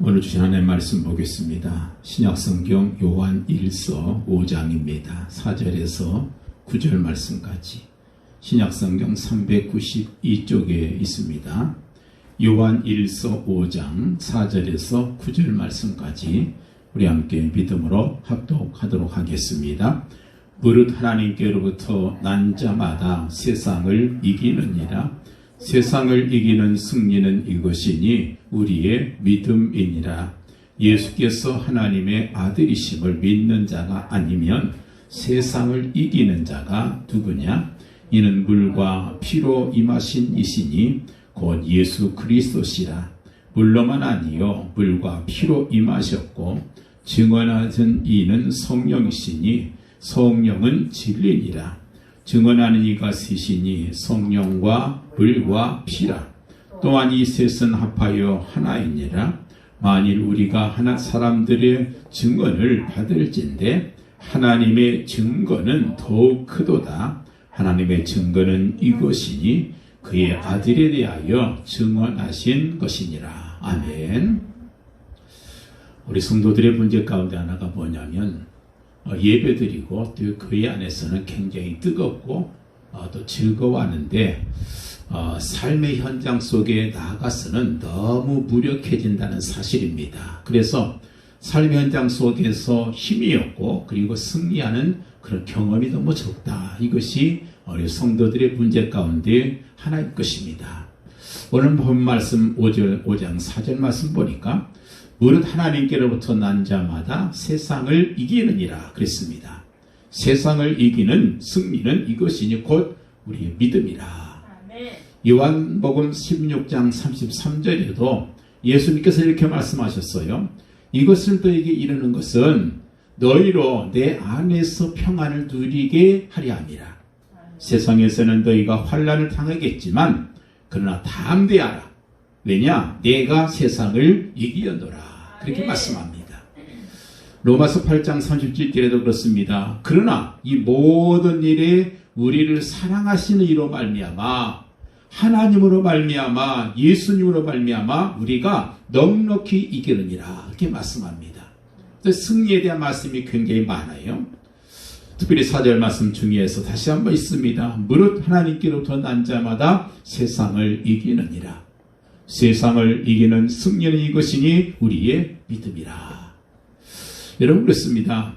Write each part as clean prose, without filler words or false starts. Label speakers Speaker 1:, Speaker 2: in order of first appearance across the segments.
Speaker 1: 오늘 주신 하나님의 말씀 보겠습니다. 신약성경 요한 1서 5장입니다. 4절에서 9절 말씀까지 신약성경 392쪽에 있습니다. 요한 1서 5장 4절에서 9절 말씀까지 우리 함께 믿음으로 합독하도록 하겠습니다. 무릇 하나님께로부터 난 자마다 세상을 이기느니라. 세상을 이기는 승리는 이것이니 우리의 믿음이니라. 예수께서 하나님의 아들이심을 믿는 자가 아니면 세상을 이기는 자가 누구냐? 이는 물과 피로 임하신 이시니 곧 예수 그리스도시라. 물로만 아니요 물과 피로 임하셨고 증언하신 이는 성령이시니 성령은 진리니라. 증언하는 이가 셋이니 성령과 물과 피라. 또한 이 셋은 합하여 하나이니라. 만일 우리가 하나 사람들의 증언을 받을진대 하나님의 증거는 더욱 크도다. 하나님의 증거는 이것이니 그의 아들에 대하여 증언하신 것이니라. 아멘. 우리 성도들의 문제 가운데 하나가 뭐냐면 예배드리고 또 그 안에서는 굉장히 뜨겁고 또 즐거워하는데 삶의 현장 속에 나아가서는 너무 무력해진다는 사실입니다. 그래서 삶의 현장 속에서 힘이 없고 그리고 승리하는 그런 경험이 너무 적다. 이것이 우리 성도들의 문제 가운데 하나일 것입니다. 오늘 본 말씀 5장 4절 말씀 보니까 무릇 하나님께로부터 난 자마다 세상을 이기느니라 그랬습니다. 세상을 이기는 승리는 이것이니 곧 우리의 믿음이라. 요한복음 16장 33절에도 예수님께서 이렇게 말씀하셨어요. 이것을 너에게 이르는 것은 너희로 내 안에서 평안을 누리게 하려 함이라. 세상에서는 너희가 환난을 당하겠지만 그러나 담대하라. 왜냐? 내가 세상을 이기었노라. 그렇게 말씀합니다. 로마서 8장 37절에도 그렇습니다. 그러나 이 모든 일에 우리를 사랑하시는 이로 말미암아 하나님으로 말미암아 예수님으로 말미암아 우리가 넉넉히 이기느니라. 이렇게 말씀합니다. 승리에 대한 말씀이 굉장히 많아요. 특별히 4절 말씀 중에서 다시 한번 있습니다. 무릇 하나님께로부터 난 자마다 세상을 이기느니라. 세상을 이기는 승리는 이것이니 우리의 믿음이라. 여러분 그렇습니다.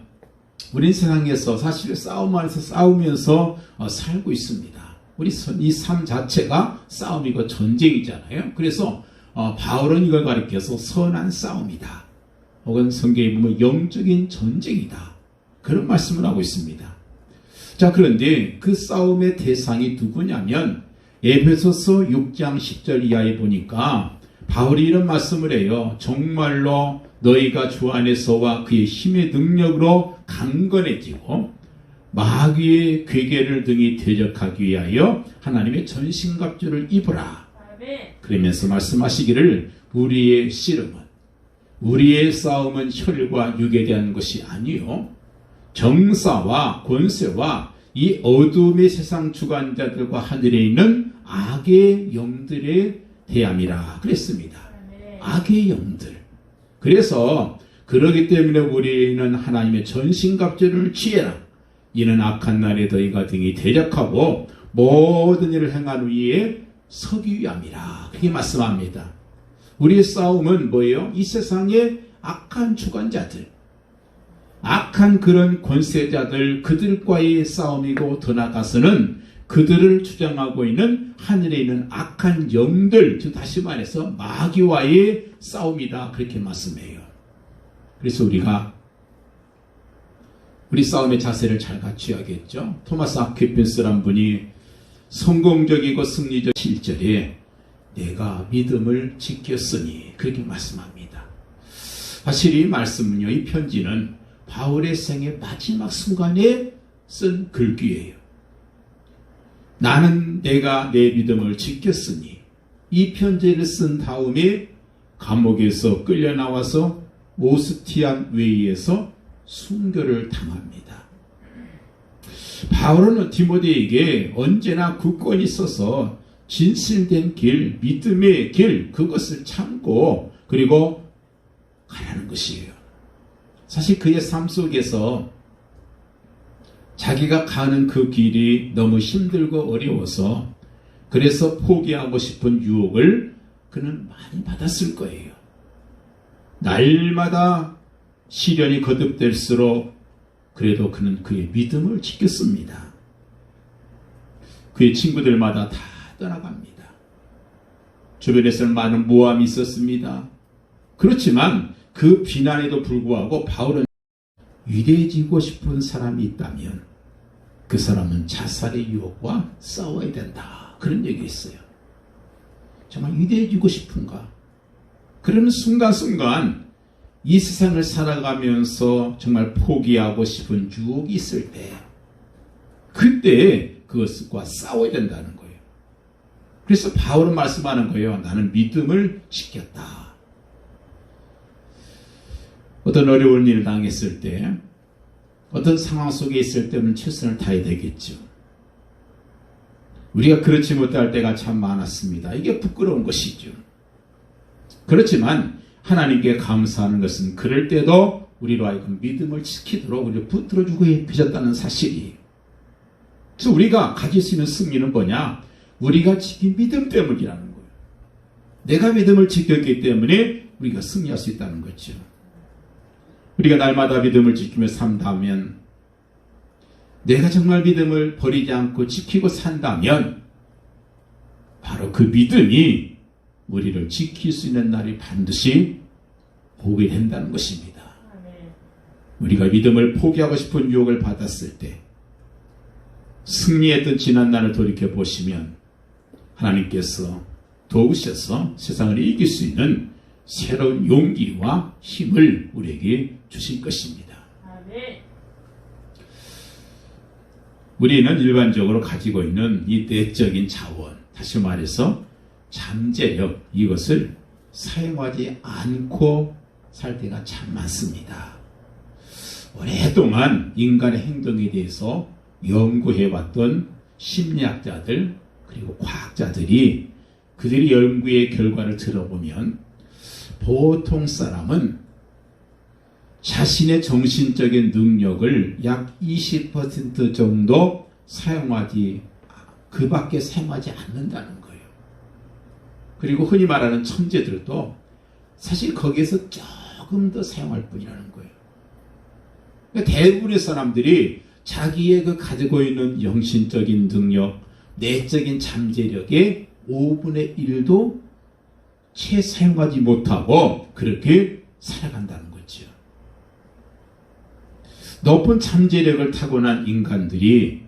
Speaker 1: 우린 세상에서 사실 싸우면서 살고 있습니다. 우리 이 삶 자체가 싸움이고 전쟁이잖아요. 그래서 바울은 이걸 가리켜서 선한 싸움이다. 혹은 성경에 보면 영적인 전쟁이다. 그런 말씀을 하고 있습니다. 자, 그런데 그 싸움의 대상이 누구냐면 에베소서 6장 10절 이하에 보니까 바울이 이런 말씀을 해요. 정말로 너희가 주 안에서와 그의 힘의 능력으로 강건해지고 마귀의 괴계를 등이 대적하기 위하여 하나님의 전신갑주를 입으라. 그러면서 말씀하시기를 우리의 씨름은 우리의 싸움은 혈과 육에 대한 것이 아니요 정사와 권세와 이 어둠의 세상 주관자들과 하늘에 있는 악의 영들에 대함이라 그랬습니다. 악의 영들. 그래서 그러기 때문에 우리는 하나님의 전신갑주를 취해라. 이는 악한 날에 너희가 등이 대적하고 모든 일을 행한 후에 서기 위함이라. 그렇게 말씀합니다. 우리의 싸움은 뭐예요? 이 세상의 악한 주관자들, 악한 그런 권세자들, 그들과의 싸움이고 더 나아가서는 그들을 주장하고 있는 하늘에 있는 악한 영들, 즉 다시 말해서 마귀와의 싸움이다. 그렇게 말씀해요. 그래서 우리가 우리 싸움의 자세를 잘 갖춰야겠죠. 토마스 아퀴핀스란 분이 성공적이고 승리적 7절에 내가 믿음을 지켰으니 그렇게 말씀합니다. 사실 이 말씀은요, 이 편지는 바울의 생의 마지막 순간에 쓴 글귀예요. 나는 내가 내 믿음을 지켰으니 이 편지를 쓴 다음에 감옥에서 끌려 나와서 오스티안 웨이에서 순교를 당합니다. 바울은 디모데에게 언제나 굳건히 있어서 진실된 길, 믿음의 길, 그것을 참고 그리고 가라는 것이에요. 사실 그의 삶 속에서 자기가 가는 그 길이 너무 힘들고 어려워서 그래서 포기하고 싶은 유혹을 그는 많이 받았을 거예요. 날마다 시련이 거듭될수록 그래도 그는 그의 믿음을 지켰습니다. 그의 친구들마다 다 떠나갑니다. 주변에서는 많은 모함이 있었습니다. 그렇지만 그 비난에도 불구하고 바울은 위대해지고 싶은 사람이 있다면 그 사람은 자살의 유혹과 싸워야 된다. 그런 얘기가 있어요. 정말 위대해지고 싶은가? 그러는 순간순간 이 세상을 살아가면서 정말 포기하고 싶은 유혹이 있을 때 그때 그것과 싸워야 된다는 거예요. 그래서 바울은 말씀하는 거예요. 나는 믿음을 지켰다. 어떤 어려운 일을 당했을 때 어떤 상황 속에 있을 때는 최선을 다해야 되겠죠. 우리가 그렇지 못할 때가 참 많았습니다. 이게 부끄러운 것이죠. 그렇지만 하나님께 감사하는 것은 그럴 때도 우리로 하여금 믿음을 지키도록 우리를 붙들어주고 계셨다는 사실이에요. 그래서 우리가 가질 수 있는 승리는 뭐냐? 우리가 지킨 믿음 때문이라는 거예요. 내가 믿음을 지켰기 때문에 우리가 승리할 수 있다는 거죠. 우리가 날마다 믿음을 지키며 산다면, 내가 정말 믿음을 버리지 않고 지키고 산다면 바로 그 믿음이 우리를 지킬 수 있는 날이 반드시 오게 된다는 것입니다. 우리가 믿음을 포기하고 싶은 유혹을 받았을 때 승리했던 지난날을 돌이켜보시면 하나님께서 도우셔서 세상을 이길 수 있는 새로운 용기와 힘을 우리에게 주실 것입니다. 우리는 일반적으로 가지고 있는 이 내적인 자원, 다시 말해서 잠재력, 이것을 사용하지 않고 살 때가 참 많습니다. 오랫동안 인간의 행동에 대해서 연구해왔던 심리학자들 그리고 과학자들이 그들의 연구의 결과를 들어보면 보통 사람은 자신의 정신적인 능력을 약 20% 정도 그 밖에 사용하지 않는다는 거예요. 그리고 흔히 말하는 천재들도 사실 거기에서 조금 더 사용할 뿐이라는 거예요. 그러니까 대부분의 사람들이 자기의 그 가지고 있는 영신적인 능력, 내적인 잠재력의 5분의 1도 채 사용하지 못하고 그렇게 살아간다는 거죠. 높은 잠재력을 타고난 인간들이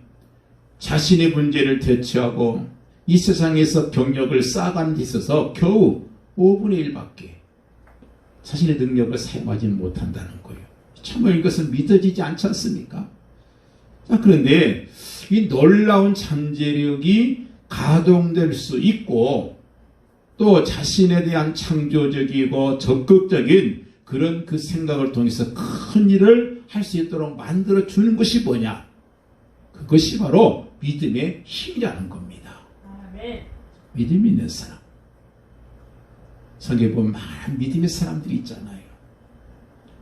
Speaker 1: 자신의 문제를 대처하고 이 세상에서 경력을 쌓아가는 데 있어서 겨우 5분의 1밖에 자신의 능력을 사용하지 못한다는 거예요. 참으로 이것은 믿어지지 않지 않습니까? 자, 그런데 이 놀라운 잠재력이 가동될 수 있고 또 자신에 대한 창조적이고 적극적인 그런 그 생각을 통해서 큰 일을 할 수 있도록 만들어주는 것이 뭐냐? 그것이 바로 믿음의 힘이라는 겁니다. 아멘. 믿음이 있는 사람. 성경에 보면 많은 믿음의 사람들이 있잖아요.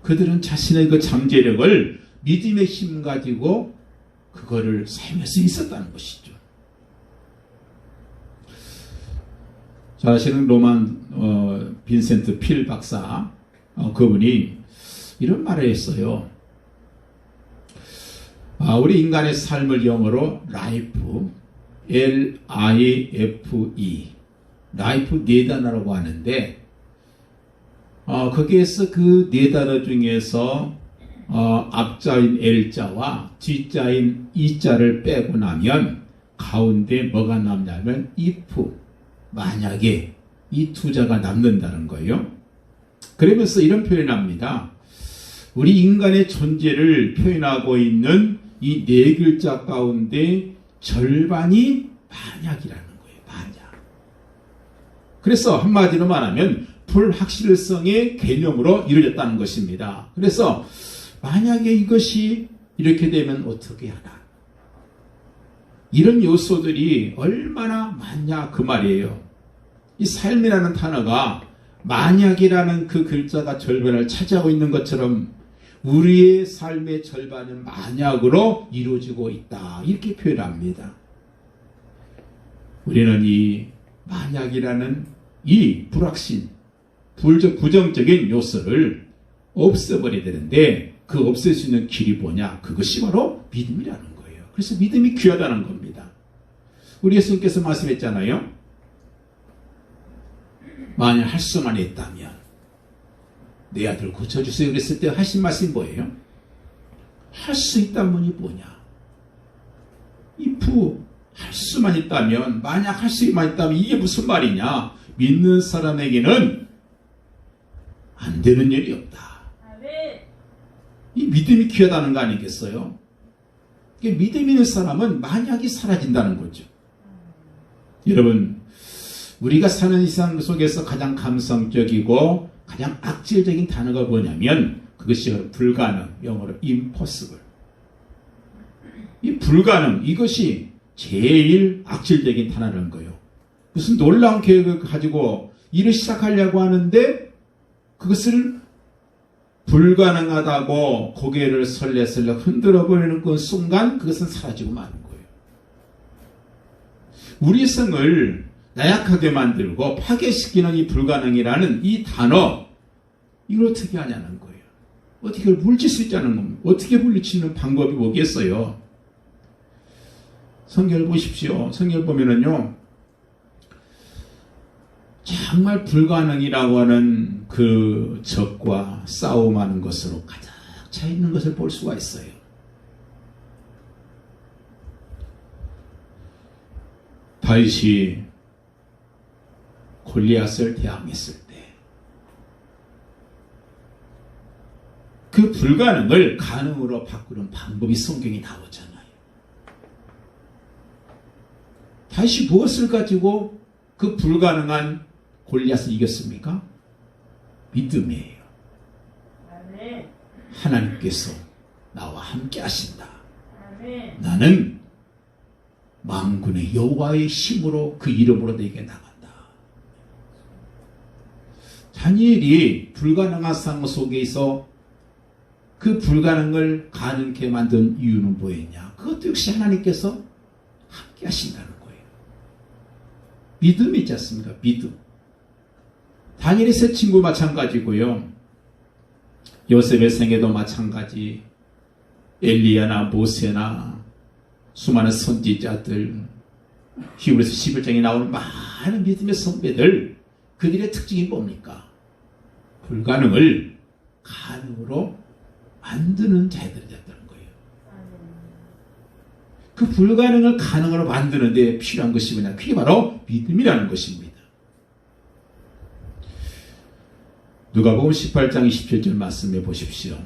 Speaker 1: 그들은 자신의 그 잠재력을 믿음의 힘 가지고 그거를 사용할 수 있었다는 것이죠. 잘 아시는 로만 빈센트 필 박사, 그분이 이런 말을 했어요. 우리 인간의 삶을 영어로 라이프, L-I-F-E, 라이프 네 단어라고 하는데 거기에서 그 네 단어 중에서 앞자인 L자와 뒷자인 E자를 빼고 나면 가운데 뭐가 남냐면 if, 만약에 이 두 자가 남는다는 거예요. 그러면서 이런 표현을 합니다. 우리 인간의 존재를 표현하고 있는 이 네 글자 가운데 절반이 만약이라는 거예요. 만약. 그래서 한마디로 말하면 불확실성의 개념으로 이루어졌다는 것입니다. 그래서 만약에 이것이 이렇게 되면 어떻게 하나? 이런 요소들이 얼마나 많냐 그 말이에요. 이 삶이라는 단어가 만약이라는 그 글자가 절반을 차지하고 있는 것처럼 우리의 삶의 절반은 만약으로 이루어지고 있다. 이렇게 표현합니다. 우리는 이 만약이라는 이 불확신, 부정적인 요소를 없애버려야 되는데 그 없앨 수 있는 길이 뭐냐? 그것이 바로 믿음이라는 거예요. 그래서 믿음이 귀하다는 겁니다. 우리 예수님께서 말씀했잖아요. 만약 할 수만 있다면 내 아들 고쳐주세요 그랬을 때 하신 말씀이 뭐예요? 할 수 있다면이 뭐냐? if 할 수만 있다면, 만약 할 수만 있다면 이게 무슨 말이냐? 믿는 사람에게는 안 되는 일이 없다. 이 믿음이 귀하다는 거 아니겠어요? 믿음 있는 사람은 만약이 사라진다는 거죠. 여러분, 우리가 사는 이상 속에서 가장 감성적이고 가장 악질적인 단어가 뭐냐면 그것이 불가능, 영어로 impossible. 이 불가능, 이것이 제일 악질적인 단어라는 거예요. 무슨 놀라운 계획을 가지고 일을 시작하려고 하는데 그것을 불가능하다고 고개를 설레설레 흔들어 버리는 그 순간 그것은 사라지고 마는 거예요. 우리 성을 나약하게 만들고 파괴시키는 이 불가능이라는 이 단어, 이걸 어떻게 하냐는 거예요. 어떻게 물질 수 있다는 겁니다. 어떻게 물리치는 방법이 뭐겠어요? 성경을 보십시오. 성경을 보면은요, 정말 불가능이라고 하는 그 적과 싸움하는 것으로 가득 차 있는 것을 볼 수가 있어요. 다윗이 골리앗을 대항했을 때 그 불가능을 가능으로 바꾸는 방법이 성경에 나오잖아요. 다시 무엇을 가지고 그 불가능한 골리앗을 이겼습니까? 믿음이에요. 하나님께서 나와 함께 하신다. 나는 만군의 여호와의 힘으로 그 이름으로 내게 나간다. 다니엘이 불가능한 상황 속에서 그 불가능을 가능케 만든 이유는 뭐였냐? 그것도 역시 하나님께서 함께 하신다는 거예요. 믿음이 있지 않습니까? 믿음. 다니엘의 세 친구 마찬가지고요. 요셉의 생애도 마찬가지. 엘리야나 모세나 수많은 선지자들, 히브리서 11장에 나오는 많은 믿음의 선배들, 그들의 특징이 뭡니까? 불가능을 가능으로 만드는 자들이었다는 거예요. 그 불가능을 가능으로 만드는 데 필요한 것이 뭐냐? 그게 바로 믿음이라는 것입니다. 누가복음 18장 27절 말씀해 보십시오.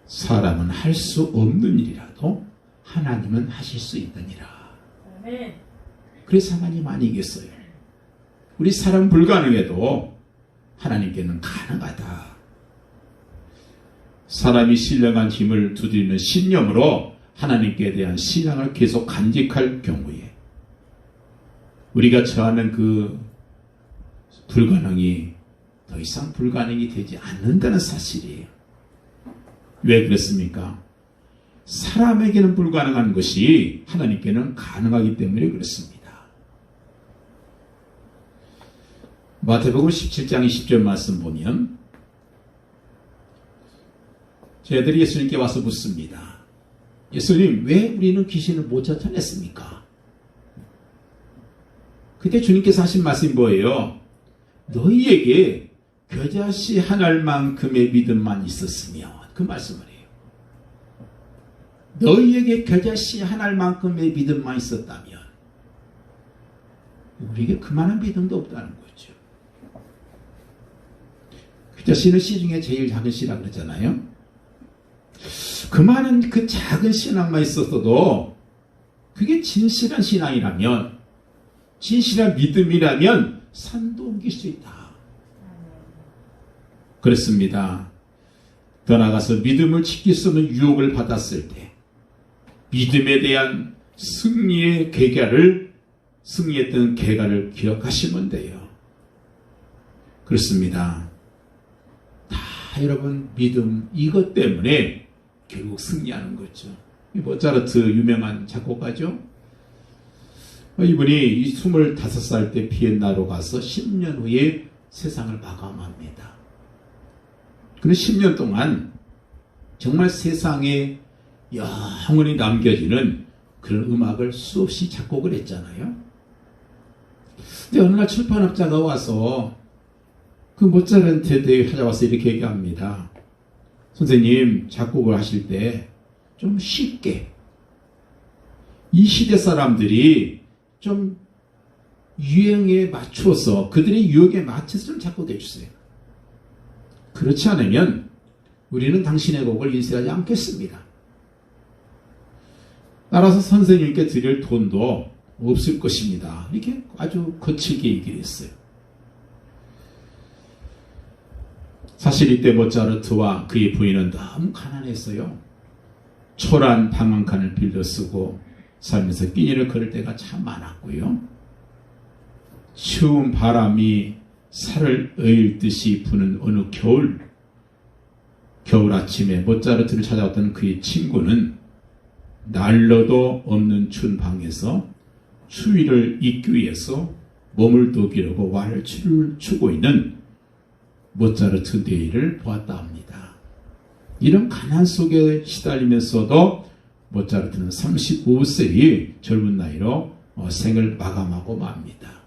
Speaker 1: 사람은 할 수 없는 일이라도 하나님은 하실 수 있느니라. 그래서 하나님 아니겠어요? 우리 사람 불가능해도 하나님께는 가능하다. 사람이 신령한 힘을 두드리는 신념으로 하나님께 대한 신앙을 계속 간직할 경우에 우리가 처하는 그 불가능이 더 이상 불가능이 되지 않는다는 사실이에요. 왜 그렇습니까? 사람에게는 불가능한 것이 하나님께는 가능하기 때문에 그렇습니다. 마태복음 17장 20절 말씀 보면 저희들이 예수님께 와서 묻습니다. 예수님, 왜 우리는 귀신을 못 쫓아냈습니까? 그때 주님께서 하신 말씀이 뭐예요? 너희에게 겨자씨 한 알만큼의 믿음만 있었으면, 그 말씀을 해요. 너희에게 겨자씨 한 알만큼의 믿음만 있었다면 우리에게 그만한 믿음도 없다는 거죠. 겨자씨는 씨 중에 제일 작은 씨라고 그러잖아요. 그만한 그 작은 신앙만 있었어도 그게 진실한 신앙이라면, 진실한 믿음이라면 산도 옮길 수 있다. 그렇습니다. 더 나아가서 믿음을 지킬 수 없는 유혹을 받았을 때 믿음에 대한 승리의 계가를, 승리했던 계가를 기억하시면 돼요. 그렇습니다. 다 여러분 믿음 이것 때문에 결국 승리하는 거죠. 모차르트 유명한 작곡가죠. 이분이 25살 때 비엔나로 가서 10년 후에 세상을 마감합니다. 그런 10년 동안 정말 세상에 영원히 남겨지는 그런 음악을 수없이 작곡을 했잖아요. 근데 어느 날 출판업자가 와서 그 모차르트한테 찾아와서 이렇게 얘기합니다. 선생님, 작곡을 하실 때 좀 쉽게 이 시대 사람들이 좀 유행에 맞춰서 그들의 유혹에 맞춰서 좀 작곡해 주세요. 그렇지 않으면 우리는 당신의 곡을 인쇄하지 않겠습니다. 따라서 선생님께 드릴 돈도 없을 것입니다. 이렇게 아주 거칠게 얘기를 했어요. 사실 이때 모차르트와 그의 부인은 너무 가난했어요. 초라한 방 한 칸을 빌려 쓰고 살면서 끼니를 걸을 때가 참 많았고요. 추운 바람이 살을 의일듯이 부는 어느 겨울 아침에 모차르트를 찾아왔던 그의 친구는 난로도 없는 추운 방에서 추위를 잊기 위해서 몸을 독이려고 왈츠를 추고 있는 모차르트 내일을 보았다 합니다. 이런 가난 속에 시달리면서도 모차르트는 35세의 젊은 나이로 생을 마감하고 맙니다.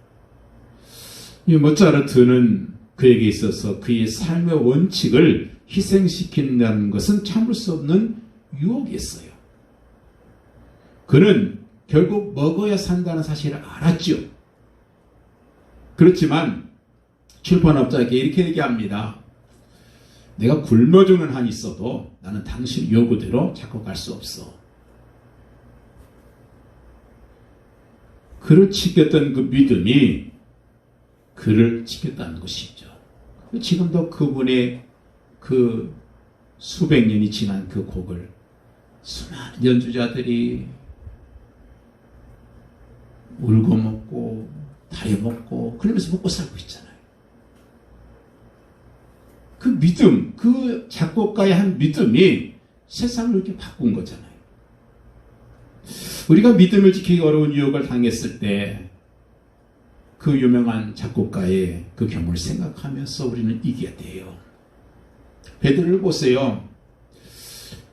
Speaker 1: 이 모차르트는 그에게 있어서 그의 삶의 원칙을 희생시킨다는 것은 참을 수 없는 유혹이었어요. 그는 결국 먹어야 산다는 사실을 알았죠. 그렇지만 출판업자에게 이렇게 얘기합니다. 내가 굶어 죽는 한이 있어도 나는 당신 요구대로 작곡할 수 없어. 그를 지켰던 그 믿음이 그를 지켰다는 것이죠. 지금도 그분의 그 수백 년이 지난 그 곡을 수많은 연주자들이 울고 먹고 다려 먹고 그러면서 먹고 살고 있잖아요. 그 믿음, 그 작곡가의 한 믿음이 세상을 이렇게 바꾼 거잖아요. 우리가 믿음을 지키기 어려운 유혹을 당했을 때 그 유명한 작곡가의 그 경우를 생각하면서 우리는 이겨야 돼요. 베드로를 보세요.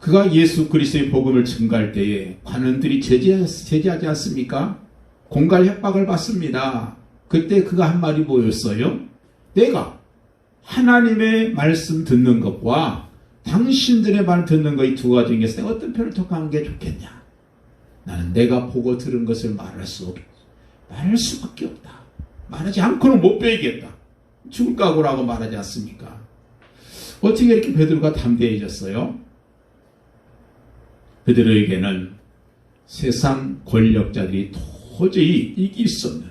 Speaker 1: 그가 예수 그리스도의 복음을 증거할 때에 관원들이 제지하지 않습니까? 공갈 협박을 받습니다. 그때 그가 한 말이 뭐였어요? 내가 하나님의 말씀 듣는 것과 당신들의 말 듣는 것 이 두 가지 중에서 내가 어떤 편을 택하는 게 좋겠냐? 나는 내가 보고 들은 것을 말할 수밖에 없다. 말하지 않고는 못 배우겠다. 죽을 각오라고 말하지 않습니까? 어떻게 이렇게 베드로가 담대해졌어요? 베드로에게는 세상 권력자들이 도저히 이길 수 없는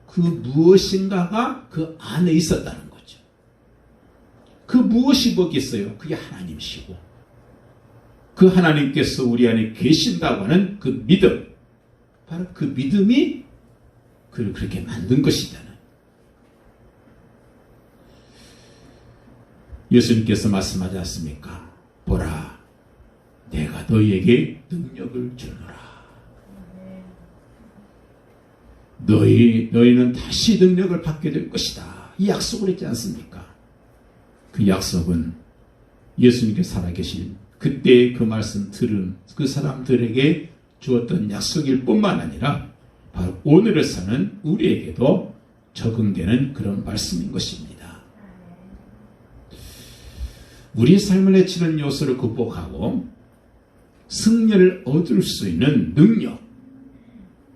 Speaker 1: 그 무엇인가가 그 안에 있었다는 거죠. 그 무엇이 뭐겠어요? 그게 하나님이시고 그 하나님께서 우리 안에 계신다고 하는 그 믿음, 바로 그 믿음이 그를 그렇게 만든 것이잖아요. 예수님께서 말씀하지 않습니까? 보라, 내가 너희에게 능력을 주노라. 너희는 다시 능력을 받게 될 것이다. 이 약속을 했지 않습니까? 그 약속은 예수님께 살아계신 그때 그 말씀 들은 그 사람들에게 주었던 약속일 뿐만 아니라 바로 오늘을 사는 우리에게도 적용되는 그런 말씀인 것입니다. 우리의 삶을 해치는 요소를 극복하고 승리를 얻을 수 있는 능력,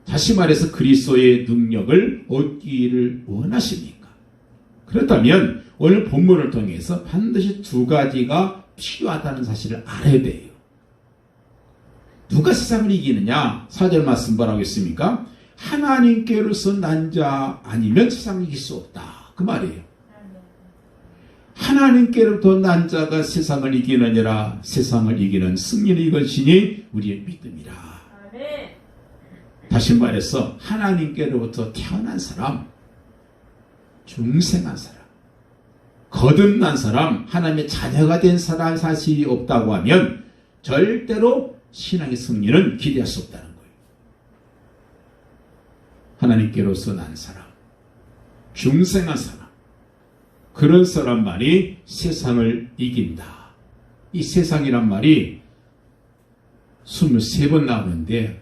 Speaker 1: 다시 말해서 그리스도의 능력을 얻기를 원하십니까? 그렇다면 오늘 본문을 통해서 반드시 두 가지가 필요하다는 사실을 알아야 돼요. 누가 세상을 이기느냐? 4절 말씀 뭐라고 했습니까? 하나님께로서 난 자 아니면 세상을 이길 수 없다. 그 말이에요. 하나님께로부터 난 자가 세상을 이기느니라. 세상을 이기는 승리는 이것이니 우리의 믿음이라. 다시 말해서 하나님께로부터 태어난 사람, 중생한 사람, 거듭난 사람, 하나님의 자녀가 된 사람 사실이 없다고 하면 절대로 신앙의 승리는 기대할 수 없다는 거예요. 하나님께로서 난 사람, 중생한 사람, 그런 사람만이 세상을 이긴다. 이 세상이란 말이 23번 나오는데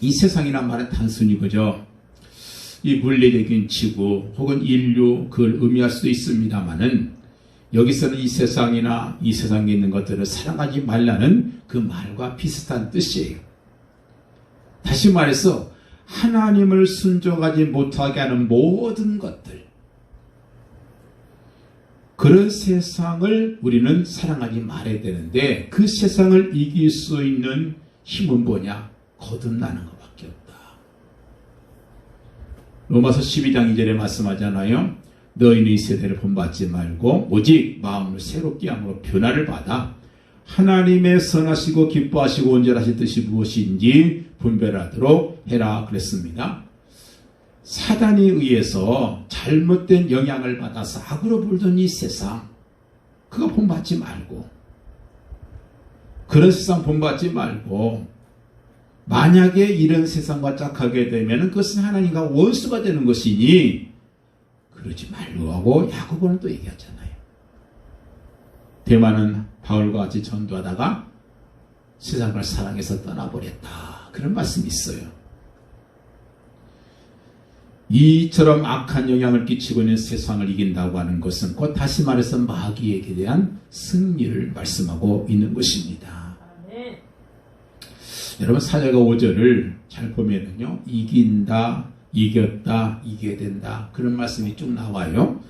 Speaker 1: 이 세상이란 말은 단순히 그저 이 물리적인 지구 혹은 인류 그걸 의미할 수도 있습니다만은 여기서는 이 세상이나 이 세상에 있는 것들을 사랑하지 말라는 그 말과 비슷한 뜻이에요. 다시 말해서 하나님을 순종하지 못하게 하는 모든 것들, 그런 세상을 우리는 사랑하지 말아야 되는데 그 세상을 이길 수 있는 힘은 뭐냐? 거듭나는 것밖에 없다. 로마서 12장 2절에 말씀하잖아요. 너희는 이 세대를 본받지 말고 오직 마음을 새롭게 함으로 변화를 받아 하나님의 선하시고 기뻐하시고 온전하신 뜻이 무엇인지 분별하도록 해라 그랬습니다. 사단에 의해서 잘못된 영향을 받아서 악으로 물든 이 세상, 그거 본받지 말고, 그런 세상 본받지 말고, 만약에 이런 세상과 짝하게 되면 그것은 하나님과 원수가 되는 것이니 그러지 말고 하고 야고보는 또 얘기하잖아요. 대만은 바울과 같이 전도하다가 세상을 사랑해서 떠나버렸다. 그런 말씀이 있어요. 이처럼 악한 영향을 끼치고 있는 세상을 이긴다고 하는 것은 곧 다시 말해서 마귀에게 대한 승리를 말씀하고 있는 것입니다. 네. 여러분 4절과 5절을 잘 보면은요, 이긴다, 이겼다, 이겨야 된다, 그런 말씀이 쭉 나와요.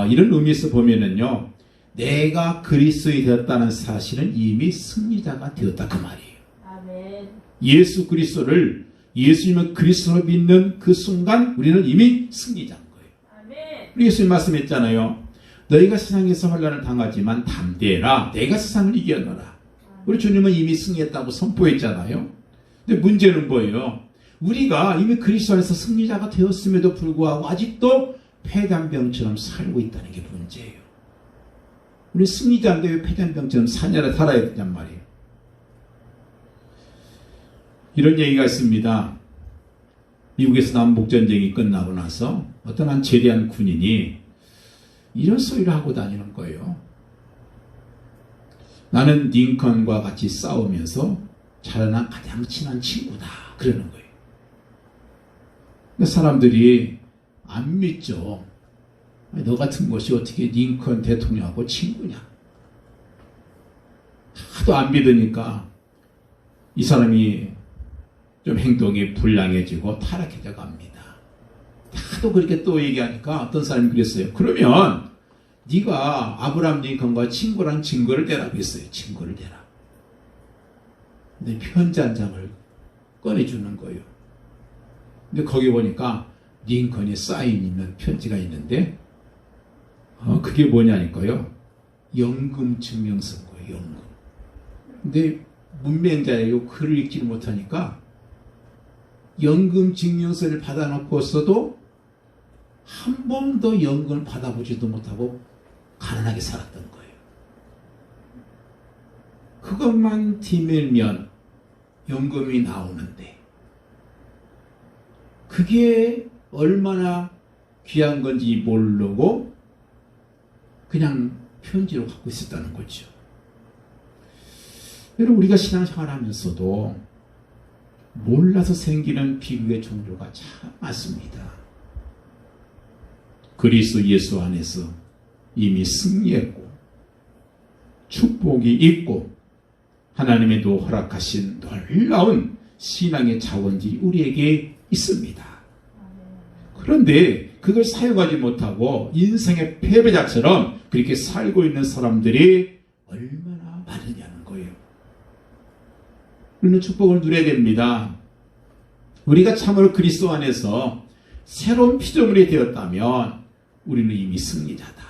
Speaker 1: 이런 의미에서 보면은요, 내가 그리스도인이 되었다는 사실은 이미 승리자가 되었다, 그 말이에요. 아멘. 예수 그리스도를, 예수님을 그리스도로 믿는 그 순간 우리는 이미 승리자인 거예요. 아멘. 우리 예수님 말씀했잖아요. 너희가 세상에서 환난을 당하지만 담대해라. 내가 세상을 이겨노라. 우리 주님은 이미 승리했다고 선포했잖아요. 근데 문제는 뭐예요? 우리가 이미 그리스도 안에서 승리자가 되었음에도 불구하고 아직도 폐단병처럼 살고 있다는 게 문제예요. 우리 승리자인데 왜 폐단병처럼 살아야 되냔 말이에요. 이런 얘기가 있습니다. 미국에서 남북전쟁이 끝나고 나서 어떤 한 제대한 군인이 이런 소리를 하고 다니는 거예요. 나는 링컨과 같이 싸우면서 자라난 가장 친한 친구다. 그러는 거예요. 사람들이 안 믿죠. 너 같은 것이 어떻게 링컨 대통령하고 친구냐. 하도 안 믿으니까 이 사람이 좀 행동이 불량해지고 타락해져 갑니다. 하도 그렇게 또 얘기하니까 어떤 사람이 그랬어요. 그러면 네가 아브라함 링컨과 친구란 증거를 대라 그랬어요. 증거를 대라. 근데 편지 한 장을 꺼내주는 거예요. 근데 거기 보니까 링컨의 사인 있는 편지가 있는데 그게 뭐냐니까요. 연금 증명서인 거예요. 연금. 근데 문맹자예요. 글을 읽지를 못하니까 연금 증명서를 받아놓고서도 한 번도 연금을 받아보지도 못하고 가난하게 살았던 거예요. 그것만 뒤밀면 연금이 나오는데 그게 얼마나 귀한 건지 모르고 그냥 편지로 갖고 있었다는 거죠. 여러분 우리가 신앙생활 하면서도 몰라서 생기는 비극의 종류가 참 많습니다. 그리스도 예수 안에서 이미 승리했고 축복이 있고 하나님의도 허락하신 놀라운 신앙의 자원들이 우리에게 있습니다. 그런데 그걸 사용하지 못하고 인생의 패배자처럼 그렇게 살고 있는 사람들이 얼마나 많으냐는 거예요. 우리는 축복을 누려야 됩니다. 우리가 참으로 그리스도 안에서 새로운 피조물이 되었다면 우리는 이미 승리자다.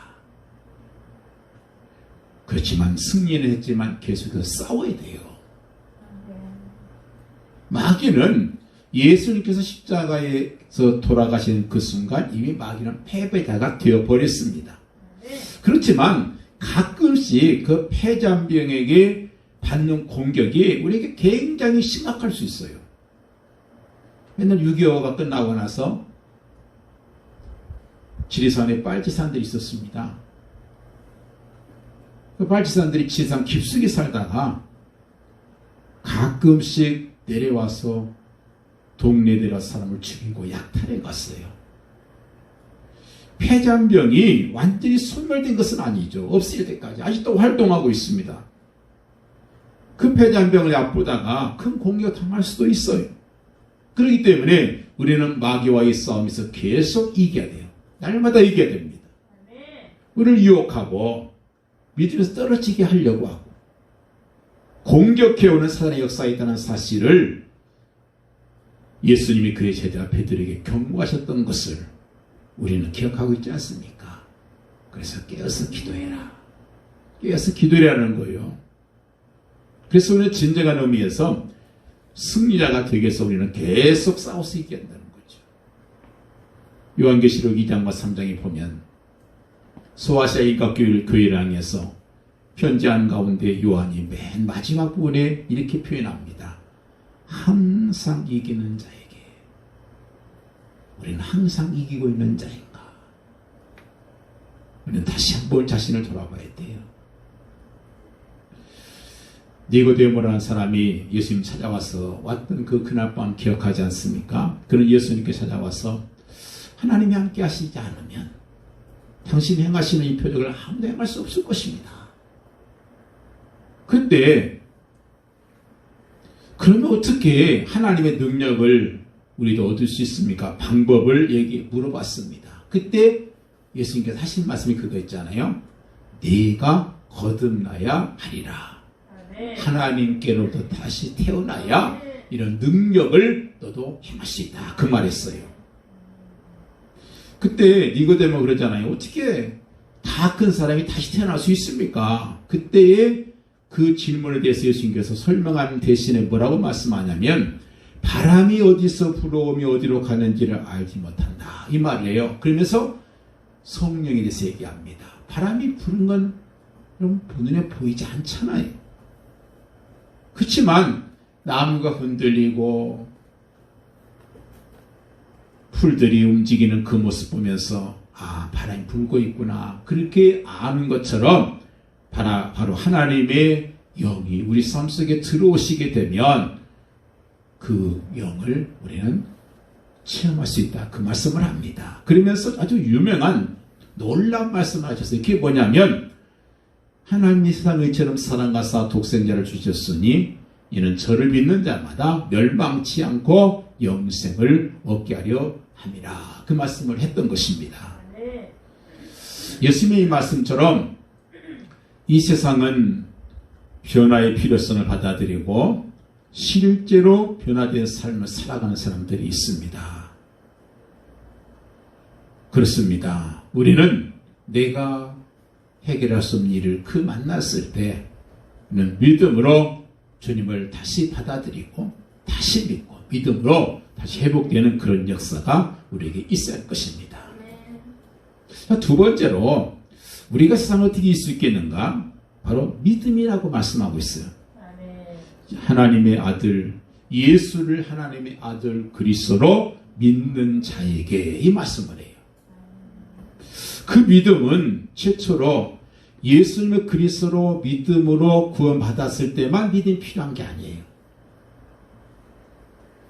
Speaker 1: 그렇지만 승리는 했지만 계속해서 싸워야 돼요. 마귀는 예수님께서 십자가에서 돌아가신 그 순간 이미 마귀는 패배자가 되어버렸습니다. 그렇지만 가끔씩 그 폐잔병에게 받는 공격이 우리에게 굉장히 심각할 수 있어요. 맨날 6.25가 끝나고 나서 지리산에 빨치산들이 있었습니다. 그 빨치산들이 지리산 깊숙이 살다가 가끔씩 내려와서 동네들의 사람을 죽이고 약탈해 갔어요. 폐잔병이 완전히 소멸된 것은 아니죠. 없을 때까지 아직도 활동하고 있습니다. 그 폐잔병을 얕보다가 큰 공격 당할 수도 있어요. 그렇기 때문에 우리는 마귀와의 싸움에서 계속 이겨야 돼요. 날마다 이겨야 됩니다. 우리를 유혹하고 믿음에서 떨어지게 하려고 하고 공격해오는 사단의 역사에 있다는 사실을 예수님이 그의 제자 베드로에게 경고하셨던 것을 우리는 기억하고 있지 않습니까? 그래서 깨어서 기도해라. 깨어서 기도해라는 거예요. 그래서 우리는 진정한 의미에서 승리자가 되기 위해서 우리는 계속 싸울 수 있게 한다는 거죠. 요한계시록 2장과 3장에 보면 소아시아 일각교회를 향해서 편지한 가운데 요한이 맨 마지막 부분에 이렇게 표현합니다. 항상 이기는 자에게. 우리는 항상 이기고 있는 자인가? 우리는 다시 한번 자신을 돌아봐야 돼요. 니고데모라는 사람이 예수님 찾아와서 왔던 그날 밤 기억하지 않습니까? 그는 예수님께 찾아와서 하나님이 함께 하시지 않으면 당신이 행하시는 이 표적을 아무도 행할 수 없을 것입니다. 근데 그러면 어떻게 하나님의 능력을 우리도 얻을 수 있습니까? 방법을 물어봤습니다. 그때 예수님께서 하신 말씀이 그거 있잖아요. 네가 거듭나야 하리라. 하나님께로부터 다시 태어나야 이런 능력을 너도 행할 수 있다. 그 말했어요. 그때 니고데모 그러잖아요. 어떻게 다 큰 사람이 다시 태어날 수 있습니까? 그때의 그 질문에 대해서 예수님께서 설명한 대신에 뭐라고 말씀하냐면 바람이 어디서 불어오며 어디로 가는지를 알지 못한다. 이 말이에요. 그러면서 성령에 대해서 얘기합니다. 바람이 부는 건 눈에 보이지 않잖아요. 그렇지만 나무가 흔들리고 풀들이 움직이는 그 모습 보면서 아, 바람이 불고 있구나. 그렇게 아는 것처럼 바로 하나님의 영이 우리 삶 속에 들어오시게 되면 그 영을 우리는 체험할 수 있다. 그 말씀을 합니다. 그러면서 아주 유명한 놀라운 말씀을 하셨어요. 그게 뭐냐면 하나님이 세상을 이처럼 사랑하사 독생자를 주셨으니 이는 저를 믿는 자마다 멸망치 않고 영생을 얻게 하려 함이라. 그 말씀을 했던 것입니다. 예수님의 이 말씀처럼 이 세상은 변화의 필요성을 받아들이고 실제로 변화된 삶을 살아가는 사람들이 있습니다. 그렇습니다. 우리는 내가 해결할 수 없는 일을 만났을 때는 믿음으로 주님을 다시 받아들이고 다시 믿고 믿음으로 다시 회복되는 그런 역사가 우리에게 있어야 할 것입니다. 두 번째로 우리가 세상을 어떻게 이길 수 있겠는가? 바로 믿음이라고 말씀하고 있어요. 하나님의 아들 예수를 하나님의 아들 그리스도로 믿는 자에게 이 말씀을 해요. 그 믿음은 최초로 예수님의 그리스도로 믿음으로 구원받았을 때만 믿음이 필요한 게 아니에요.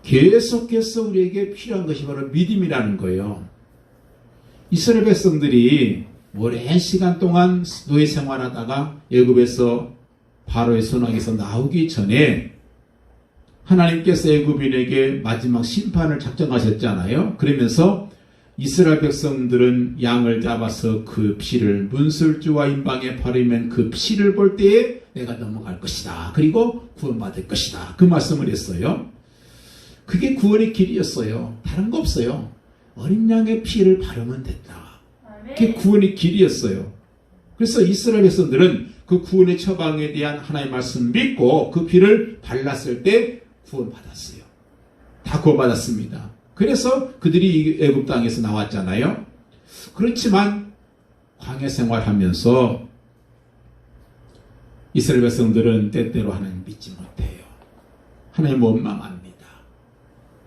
Speaker 1: 계속해서 우리에게 필요한 것이 바로 믿음이라는 거예요. 이스라엘 백성들이 오랜 시간 동안 노예 생활하다가 애굽에서 바로의 손아귀에서 나오기 전에 하나님께서 애굽인에게 마지막 심판을 작정하셨잖아요. 그러면서 이스라엘 백성들은 양을 잡아서 그 피를 문설주와 임방에 바르면 그 피를 볼 때에 내가 넘어갈 것이다. 그리고 구원받을 것이다. 그 말씀을 했어요. 그게 구원의 길이었어요. 다른 거 없어요. 어린 양의 피를 바르면 됐다. 그게 구원의 길이었어요. 그래서 이스라엘 백성들은 그 구원의 처방에 대한 하나님의 말씀 믿고 그 피를 발랐을 때 구원받았어요. 다 구원받았습니다. 그래서 그들이 애굽 땅에서 나왔잖아요. 그렇지만 광야 생활하면서 이스라엘 백성들은 때때로 하나님 믿지 못해요. 하나님 원망합니다.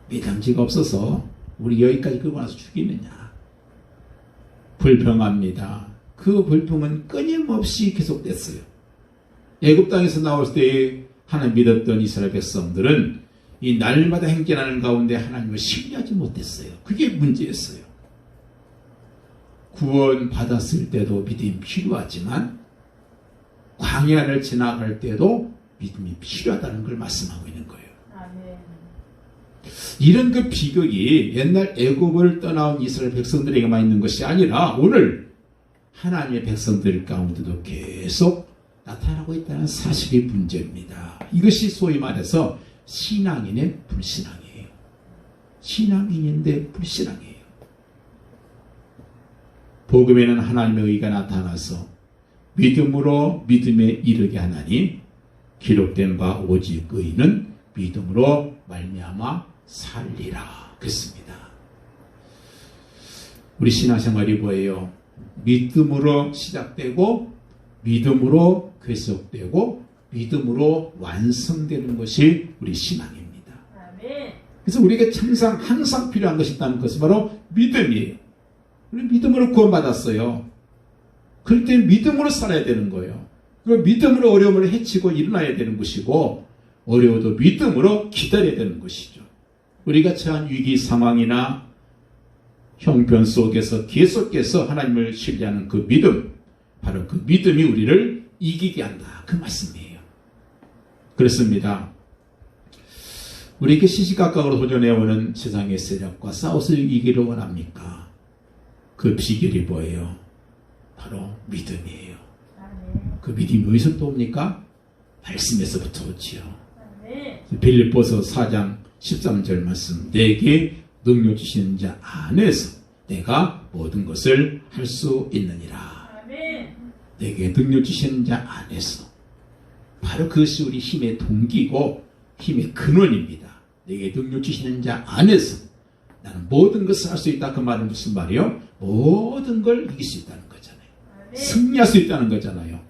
Speaker 1: 믿음지가 없어서 우리 여기까지 끌고 와서 죽이느냐. 불평합니다. 그 불평은 끊임없이 계속됐어요. 애굽 땅에서 나올 때 하나님 믿었던 이스라엘 백성들은 이 날마다 행진하는 가운데 하나님을 신뢰하지 못했어요. 그게 문제였어요. 구원 받았을 때도 믿음이 필요하지만 광야를 지나갈 때도 믿음이 필요하다는 걸 말씀하고 있는 거예요. 아멘. 이런 그 비극이 옛날 애굽을 떠나온 이스라엘 백성들에게만 있는 것이 아니라 오늘 하나님의 백성들 가운데도 계속 나타나고 있다는 사실이 문제입니다. 이것이 소위 말해서 신앙인의 불신앙이에요. 신앙인인데 불신앙이에요. 복음에는 하나님의 의가 나타나서 믿음으로 믿음에 이르게 하나니 기록된 바 오직 의는 믿음으로 말미암아 살리라 그랬습니다. 우리 신앙생활이 뭐예요? 믿음으로 시작되고 믿음으로 계속되고 믿음으로 완성되는 것이 우리 신앙입니다. 그래서 우리에게 항상 필요한 것이 있다는 것은 바로 믿음이에요. 우리 믿음으로 구원받았어요. 그럴 때 믿음으로 살아야 되는 거예요. 그리고 믿음으로 어려움을 헤치고 일어나야 되는 것이고 어려워도 믿음으로 기다려야 되는 것이죠. 우리가 처한 위기 상황이나 형편 속에서 계속해서 하나님을 신뢰하는 그 믿음, 바로 그 믿음이 우리를 이기게 한다. 그 말씀이에요. 그렇습니다. 우리에게 시시각각으로 도전해오는 세상의 세력과 싸워서 이기를 원합니까? 그 비결이 뭐예요? 바로 믿음이에요. 그 믿음이 어디서 또 옵니까? 말씀에서부터 오지요. 빌립보서 4장 13절 말씀, 내게 능력 주시는 자 안에서 내가 모든 것을 할 수 있느니라. 내게 능력 주시는 자 안에서. 바로 그것이 우리 힘의 동기고 힘의 근원입니다. 내게 능력 주시는 자 안에서 나는 모든 것을 할 수 있다. 그 말은 무슨 말이요? 모든 걸 이길 수 있다는 거잖아요. 승리할 수 있다는 거잖아요.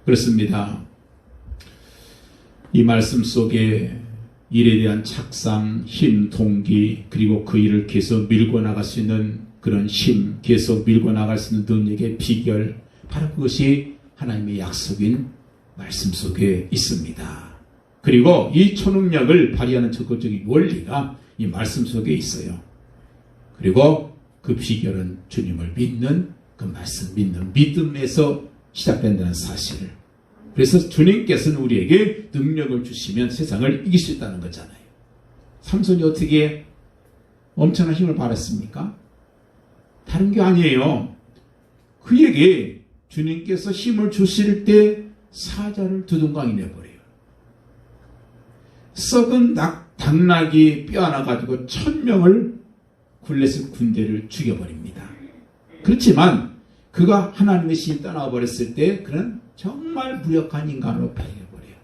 Speaker 1: 그렇습니다. 이 말씀 속에 일에 대한 착상, 힘, 동기, 그리고 그 일을 계속 밀고 나갈 수 있는 그런 힘, 계속 밀고 나갈 수 있는 능력의 비결, 바로 그것이 하나님의 약속인 말씀 속에 있습니다. 그리고 이 초능력을 발휘하는 적극적인 원리가 이 말씀 속에 있어요. 그리고 그 비결은 주님을 믿는 그 말씀 믿는 믿음에서 시작된다는 사실. 그래서 주님께서는 우리에게 능력을 주시면 세상을 이길 수 있다는 거잖아요. 삼손이 어떻게 엄청난 힘을 발휘했습니까? 다른 게 아니에요. 그에게 주님께서 힘을 주실 때 사자를 두둥강이 내버려요. 썩은 당나귀 뼈 하나 가지고 1000명을 굴레스 군대를 죽여버립니다. 그렇지만 그가 하나님의 신이 떠나버렸을 때 그는 정말 무력한 인간으로 변해버려요.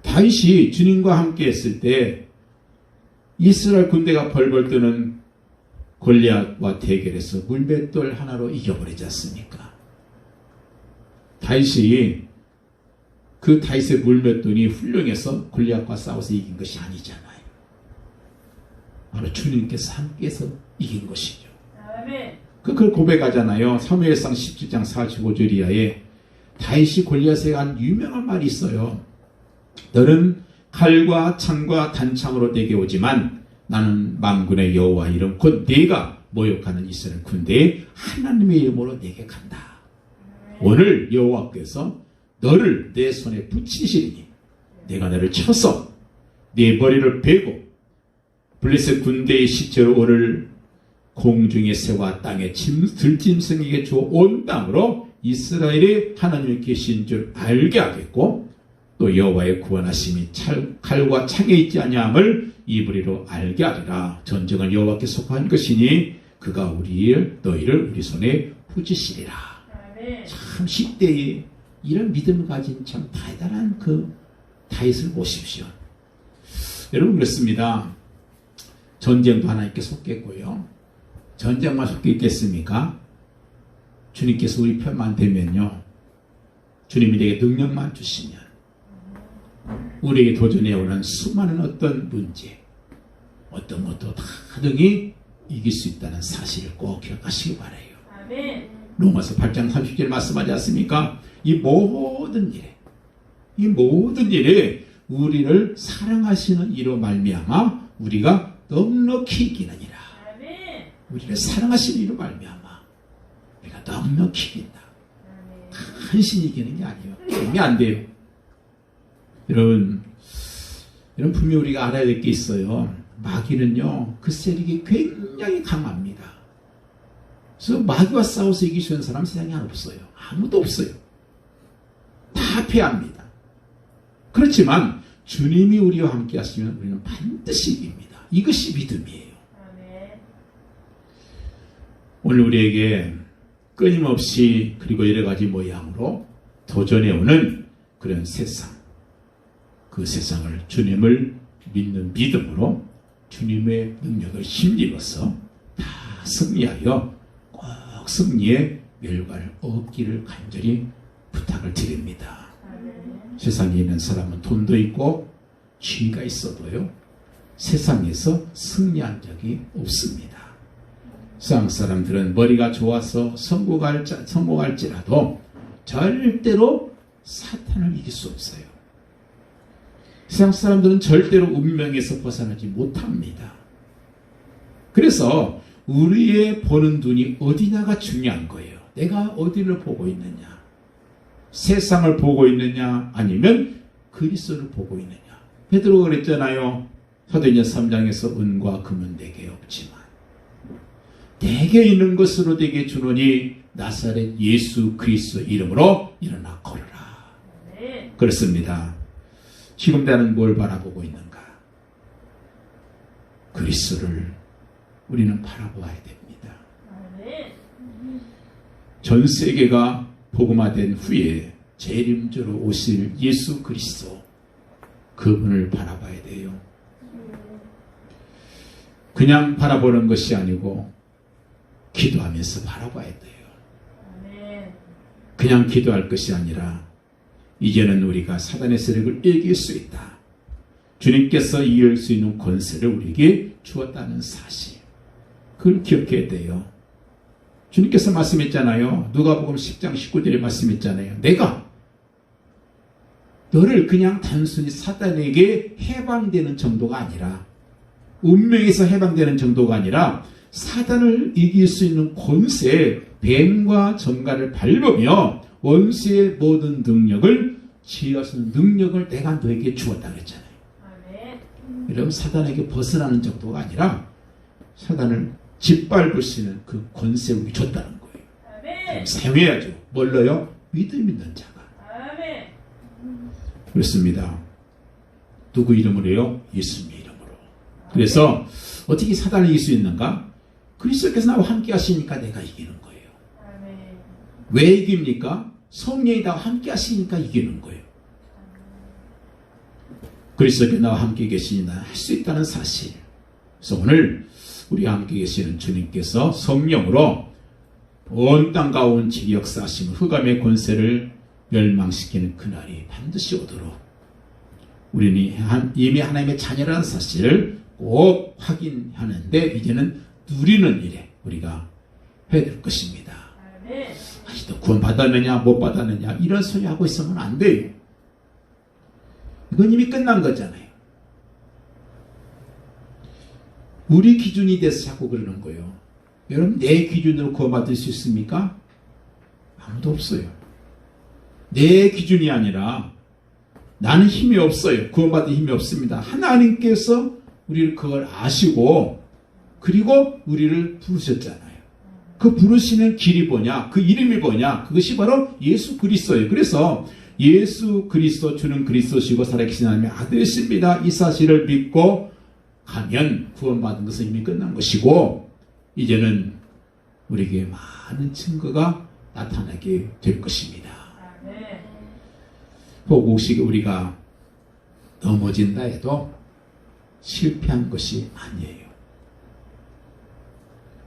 Speaker 1: 다윗이 주님과 함께 했을 때 이스라엘 군대가 벌벌 뜨는 골리앗과 대결해서 물맷돌 하나로 이겨버리지 않습니까? 다윗이 그 다윗의 물맷돌이 훌륭해서 골리앗과 싸워서 이긴 것이 아니잖아요. 바로 주님께서 함께해서 이긴 것이죠. 그걸 고백하잖아요. 사무엘상 17장 45절 이하에 다윗이 골리앗에게 한 유명한 말이 있어요. 너는 칼과 창과 단창으로 내게 오지만 나는 만군의 여호와 이름 곧 네가 모욕하는 이스라엘 군대에 하나님의 이름으로 내게 간다. 오늘 여호와께서 너를 내 손에 붙이시리니 내가 너를 쳐서 네 머리를 베고 블레셋 군대의 시체로 오늘 공중의 새와 땅의 들짐승에게 주어 온 땅으로 이스라엘의 하나님이 계신 줄 알게 하겠고 또 여호와의 구원하심이 칼과 창에 있지 아니함을 이브리로 알게 하리라. 전쟁은 여호와께 속한 것이니 그가 너희를 우리 손에 붙이시리라. 참 10대에 이런 믿음을 가진 참 대단한 그 다윗을 보십시오. 여러분 그렇습니다. 전쟁도 하나님께 속겠고요. 전쟁만 속게 있겠습니까? 주님께서 우리 편만 되면요. 주님이 내게 능력만 주시면 우리에게 도전해오는 수많은 어떤 문제, 어떤 것도 다 능히 이길 수 있다는 사실을 꼭 기억하시기 바라요.
Speaker 2: 아멘.
Speaker 1: 로마서 8장 30절 말씀하지 않습니까? 이 모든 일에 우리를 사랑하시는 이로 말미암아 우리가 넉넉히 이기느니라.
Speaker 2: 아멘.
Speaker 1: 우리를 사랑하시는 이로 말미암아 우리가 넉넉히 이긴다.
Speaker 2: 아멘.
Speaker 1: 한신이 이기는 게 아니에요. 게임이 안 돼요. 여러분 분명히 우리가 알아야 될 게 있어요. 마귀는요, 그 세력이 굉장히 강합니다. 그래서 마귀와 싸워서 이길 수 있는 사람 세상에 없어요. 아무도 없어요. 다 패합니다. 그렇지만 주님이 우리와 함께 하시면 우리는 반드시 이깁니다. 이것이 믿음이에요.
Speaker 2: 아멘.
Speaker 1: 오늘 우리에게 끊임없이 그리고 여러 가지 모양으로 도전해오는 그런 세상, 그 세상을 주님을 믿는 믿음으로 주님의 능력을 힘입어서 다 승리하여 꼭 승리의 멸관을 얻기를 간절히 부탁을 드립니다.
Speaker 2: 아멘.
Speaker 1: 세상에 있는 사람은 돈도 있고 지위가 있어도요, 세상에서 승리한 적이 없습니다. 세상 사람들은 머리가 좋아서 성공할지라도 절대로 사탄을 이길 수 없어요. 세상 사람들은 절대로 운명에서 벗어나지 못합니다. 그래서 우리의 보는 눈이 어디냐가 중요한 거예요. 내가 어디를 보고 있느냐? 세상을 보고 있느냐? 아니면 그리스도를 보고 있느냐? 베드로가 그랬잖아요. 사도행전 3장에서 은과 금은 내게 없지만 내게 있는 것으로 내게 주노니 나사렛 예수 그리스도 이름으로 일어나 걸어라.
Speaker 2: 네.
Speaker 1: 그렇습니다. 지금 나는 뭘 바라보고 있는가? 그리스도를 우리는 바라보아야 됩니다.
Speaker 2: 아멘.
Speaker 1: 전 세계가 복음화된 후에 제일 먼저로 오실 예수 그리스도, 그분을 바라봐야 돼요. 그냥 바라보는 것이 아니고 기도하면서 바라봐야 돼요.
Speaker 2: 아멘.
Speaker 1: 그냥 기도할 것이 아니라 이제는 우리가 사단의 세력을 이길 수 있다. 주님께서 이길 수 있는 권세를 우리에게 주었다는 사실, 그걸 기억해야 돼요. 주님께서 말씀했잖아요. 누가복음 10장 19절에 말씀했잖아요. 내가 너를 그냥 단순히 사단에게 해방되는 정도가 아니라, 운명에서 해방되는 정도가 아니라 사단을 이길 수 있는 권세, 뱀과 정갈을 밟으며 원수의 모든 능력을 지휘할 수 있는 능력을 내가 너에게 주었다 그랬잖아요.
Speaker 2: 아멘.
Speaker 1: 여러분, 사단에게 벗어나는 정도가 아니라 사단을 짓밟을 수 있는 그 권세를 우리 줬다는 거예요.
Speaker 2: 아멘.
Speaker 1: 사용해야죠. 뭘로요? 믿음 있는 자가.
Speaker 2: 아멘.
Speaker 1: 그렇습니다. 누구 이름으로요? 예수님의 이름으로. 그래서 어떻게 사단을 이길 수 있는가? 그리스도께서 나와 함께 하시니까 내가 이기는 거예요.
Speaker 2: 아멘.
Speaker 1: 왜 이깁니까? 성령이 나와 함께 하시니까 이기는 거예요. 그리스도께서 나와 함께 계시니 나 할 수 있다는 사실. 그래서 오늘 우리와 함께 계시는 주님께서 성령으로 온 땅 가운데 역사하시는 흑암의 권세를 멸망시키는 그날이 반드시 오도록 우리는 이미 하나님의 자녀라는 사실을 꼭 확인하는데, 이제는 누리는 일에 우리가 해야 될 것입니다.
Speaker 2: 아멘.
Speaker 1: 아직도 구원 받았느냐 못 받았느냐 이런 소리 하고 있으면 안 돼요. 이건 이미 끝난 거잖아요. 우리 기준이 돼서 자꾸 그러는 거예요. 여러분, 내 기준으로 구원받을 수 있습니까? 아무도 없어요. 내 기준이 아니라 나는 힘이 없어요. 구원받을 힘이 없습니다. 하나님께서 우리를 그걸 아시고 그리고 우리를 부르셨잖아요. 그 부르시는 길이 뭐냐? 그 이름이 뭐냐? 그것이 바로 예수 그리스도예요. 그래서 예수 그리스도, 주는 그리스도시고 살아계신 하나님의 아들이십니다. 이 사실을 믿고 가면 구원받은 것은 이미 끝난 것이고, 이제는 우리에게 많은 증거가 나타나게 될 것입니다.
Speaker 2: 아멘.
Speaker 1: 혹시 우리가 넘어진다 해도 실패한 것이 아니에요.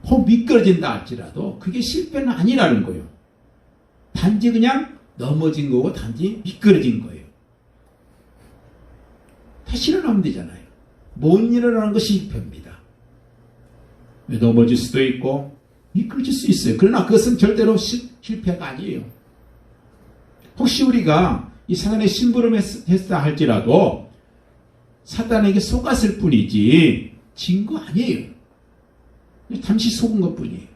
Speaker 1: 혹 미끄러진다 할지라도 그게 실패는 아니라는 거예요. 단지 그냥 넘어진 거고 단지 미끄러진 거예요. 다시 일어나면 되잖아요. 못 일어나는 것이 실패입니다. 넘어질 수도 있고 미끄러질 수 있어요. 그러나 그것은 절대로 실패가 아니에요. 혹시 우리가 이 사단의 심부름했다 할지라도 사단에게 속았을 뿐이지 진 거 아니에요. 잠시 속은 것 뿐이에요.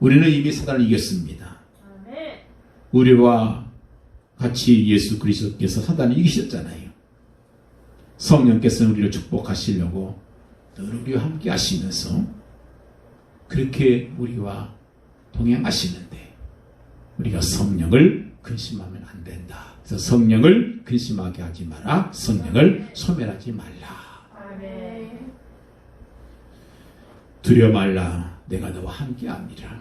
Speaker 1: 우리는 이미 사단을 이겼습니다.
Speaker 2: 아멘.
Speaker 1: 우리와 같이 예수 그리스도께서 사단을 이기셨잖아요. 성령께서는 우리를 축복하시려고 늘 우리와 함께 하시면서 그렇게 우리와 동행하시는데 우리가 성령을 근심하면 안 된다. 그래서 성령을 근심하게 하지 마라. 성령을 소멸하지 말라.
Speaker 2: 아멘.
Speaker 1: 두려워 말라. 내가 너와 함께 합니다.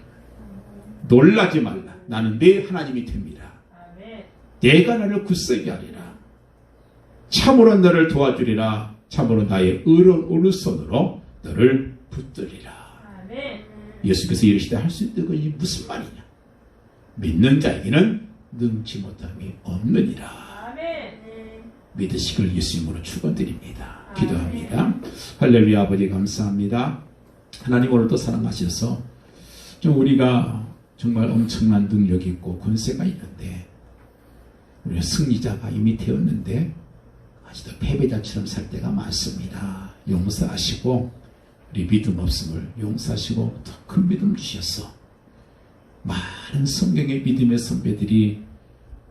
Speaker 1: 놀라지 말라. 나는 네 하나님이 됩니다.
Speaker 2: 아멘.
Speaker 1: 내가 너를 굳세게 하리라. 참으로 너를 도와주리라. 참으로 나의 의로운 오른손으로 너를 붙들리라.
Speaker 2: 아멘.
Speaker 1: 예수께서 이르시되 할 수 있는 것이 무슨 말이냐. 믿는 자에게는 능치 못함이 없느니라.
Speaker 2: 아멘.
Speaker 1: 믿으시길 예수님으로 축원드립니다. 기도합니다. 할렐루야. 아버지 감사합니다. 하나님 오늘도 사랑하셔서 좀 우리가 정말 엄청난 능력이 있고 권세가 있는데 우리가 승리자가 이미 되었는데 아직도 패배자처럼 살 때가 많습니다. 용서하시고 우리 믿음 없음을 용서하시고 더 큰 믿음 주셔서 많은 성경의 믿음의 선배들이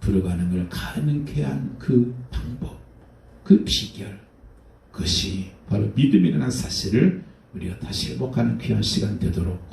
Speaker 1: 들어가는 걸 가능케 한 그 방법, 그 비결, 그것이 바로 믿음이라는 사실을 우리가 다시 회복하는 귀한 시간 되도록